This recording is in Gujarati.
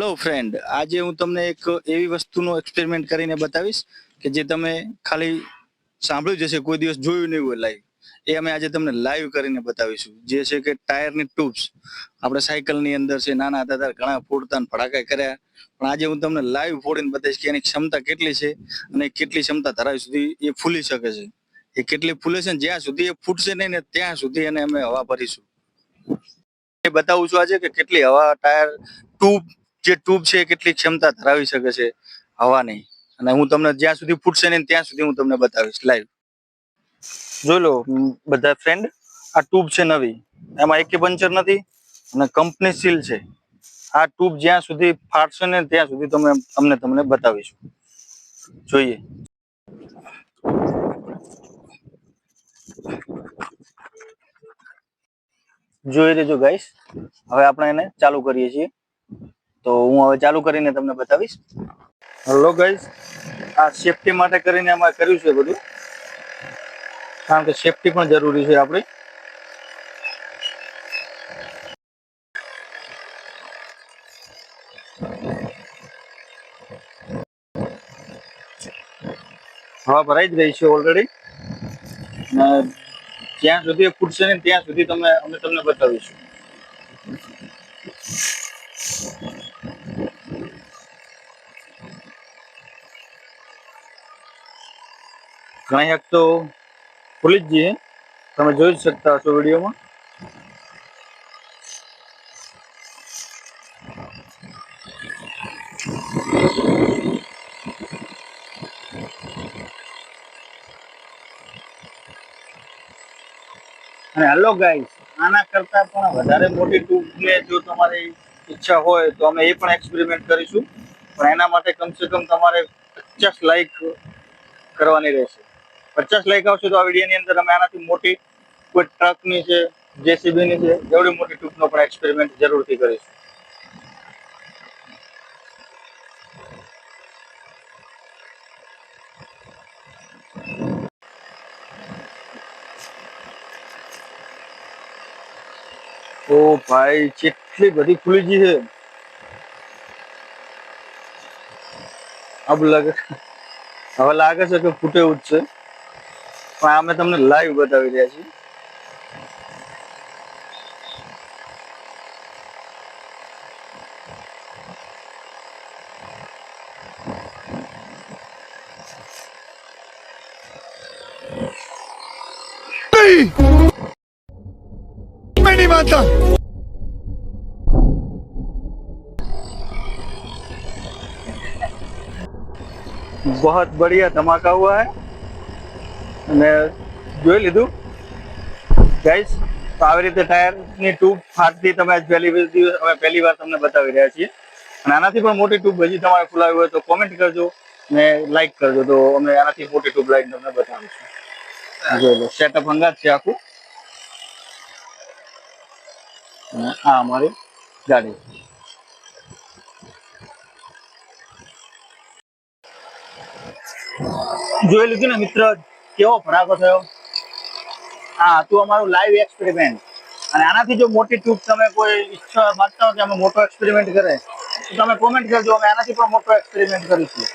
હેલો ફ્રેન્ડ, આજે હું તમને એક એવી વસ્તુનો એક્સપેરિમેન્ટ કરીને બતાવીશ કે જે તમે ખાલી સાંભળ્યું જ હશે, કોઈ દિવસ જોયું નહીં હોય લાઈવ. એ અમે આજે તમને લાઈવ કરીને બતાવીશું. જે છે કે ટાયરની ટ્યુબ્સ આપણે સાયકલની અંદર છે, નાના હતા ત્યારે ઘણા ફોડતા ને ભડાકા કર્યા, પણ આજે હું તમને લાઈવ ફોડીને બતાવીશ કે એની ક્ષમતા કેટલી છે અને કેટલી ક્ષમતા ધરાવી સુધી એ ફૂલી શકે છે. એ કેટલી ફૂલે છે ને જ્યાં સુધી એ ફૂટશે નહીં ને ત્યાં સુધી એને અમે હવા ભરીશું. એ બતાવું છું આજે કે કેટલી હવા ટાયર ટ્યુબ છે કેટલી ક્ષમતા ધરાવી શકે છે હવાની. અને હું તમને જ્યાં સુધી ફૂટશે ને ત્યાં સુધી હું તમને બતાવીશ લાઈવ. જોઈ લો બધા ફ્રેન્ડ, આ ટ્યુબ છે નવી, એમાં એક પંચર નથી અને કંપની સીલ છે. આ ટ્યુબ જ્યાં સુધી ફાટશે ને ત્યાં સુધી તમને બતાવીશું. જોઈએ. જોઈ લેજો ગાઈસ. હવે આપણે એને ચાલુ કરીએ છીએ. તો હું હવે ચાલુ કરીને તમને બતાવીશ. હેલો ગાઈસ, આ સેફટી માટે કરીને અમે કર્યું છે બધું, કારણ કે સેફટી પણ જરૂરી છે આપણી. હવા ભરાઈ જ રહી છે ઓલરેડી, અને જ્યાં સુધી ફૂટશે ને ત્યાં સુધી અમે તમને બતાવીશું. ઘણી એક તો ખુલી જ જઈએ, તમે જોઈ જ શકતા હશો વિડીયોમાં. અને હેલો ગાઈસ, આના કરતા પણ વધારે મોટી ટ્યુબને જો તમારી ઈચ્છા હોય તો અમે એ પણ એક્સપેરિમેન્ટ કરીશું, પણ એના માટે કમસે કમ તમારે 50 લાઈક કરવાની રહેશે. 50 લાઈક આવશે તો આ વિડીયોની અંદર અમે આનાથી મોટી કોઈ ટ્રકની છે, જેસીબીની છે, એવડી મોટી ટ્યુબનો પણ એક્સપેરિમેન્ટ જરૂરથી કરીશું. ઓ ભાઈ, કેટલી બધી ખુલી ગઈ છે. હવે લાગે છે કે ફૂટે એવું જ છે, પણ અમે તમને લાઈવ બતાવી રહ્યા છીએ. मैं नहीं मानता. बहुत बढ़िया धमाका हुआ है. અને જોઈ લીધું ગાઈસ, તો આવી રીતે ટાયરની ટ્યુબ ફાટતી તમે પહેલી વાર તમને બતાવી રહ્યા છીએ. અને આનાથી પણ મોટી ટ્યુબ હજી તમારે ખુલાવી હોય તો કોમેન્ટ કરજો ને લાઈક કરજો, તો અમે આનાથી મોટી ટ્યુબ લાઈન તમને બતાવીશું. જોઈ લો, સેટઅપ હંગાત છે આખું. આ અમારી ગાડી. જોઈ લીધું ને મિત્ર, કેવો ભડાકો થયો. હા, હતું અમારું લાઈવ એક્સપેરિમેન્ટ. અને આનાથી જો મોટી ટ્યુબ તમે કોઈ ઈચ્છા માંગતા હો કે અમે મોટો એક્સપેરિમેન્ટ કરે તો તમે કોમેન્ટ કરજો, અમે આનાથી પણ મોટો એક્સપેરિમેન્ટ કરીશું.